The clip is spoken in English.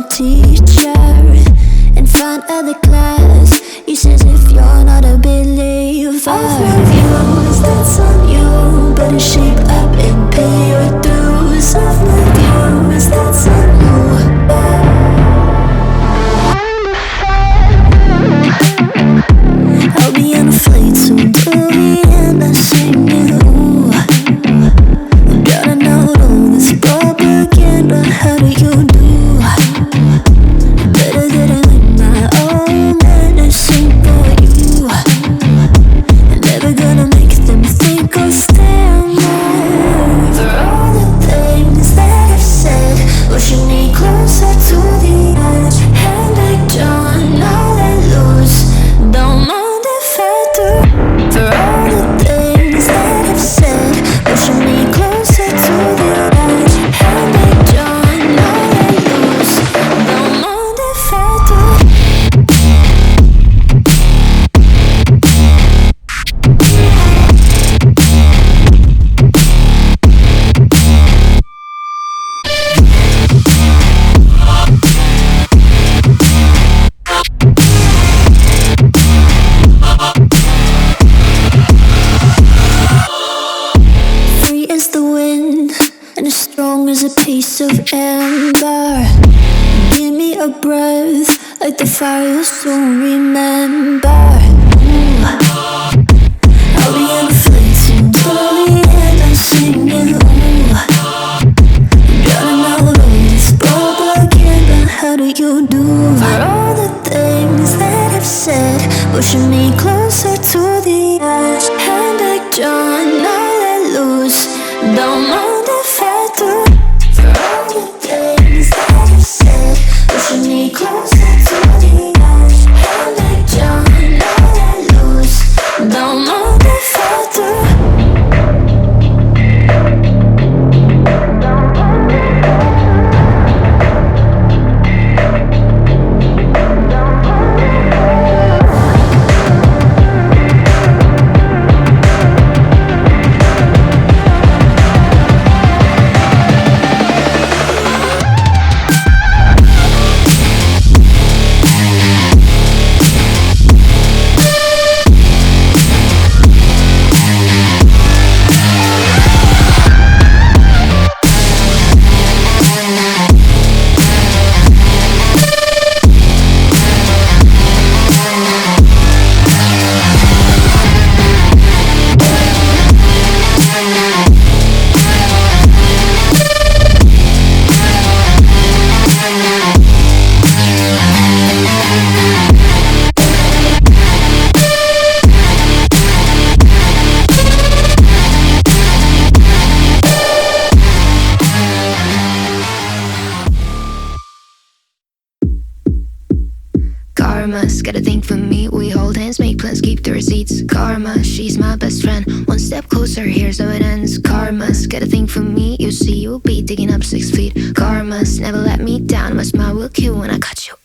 teacher in front of the class. You says if you're not a believer, views, that's on you. Better shape up and pay your dues. Of my views, that's on you. I'll be on a flight soon to Vienna singing ooh. Gotta know all this propaganda. How do you do? Better that I learn my own medicine for you. Never gonna make them think I'll stand there. For all the things that I've said, pushing me closer to the edge. And I don't know let loose. Don't mind if I do. For all the things that I've said, pushing me closer to the edge. And I don't know let loose. Don't mind if I do. Free as the wind and as strong as a piece of amber. Give me a breath like the fire you'll soon remember. Ooh. I'll be on a flight soon to Vienna singing ooh. Gotta know all this propaganda. How do you do? For all the things that I've said, pushing me closer to the edge. And I don't know let loose. Don't mind if I do. For all the things that I've said, pushing me closer to the edge. And I don't know let loose. Don't mind if I do. Karma's got a thing for me. We hold hands, make plans, keep the receipts. Karma, she's my best friend. One step closer, here's how it ends. Karma's got a thing for me. You see, you'll be digging up 6 feet. Karma's never let me down. My smile will kill when I cut you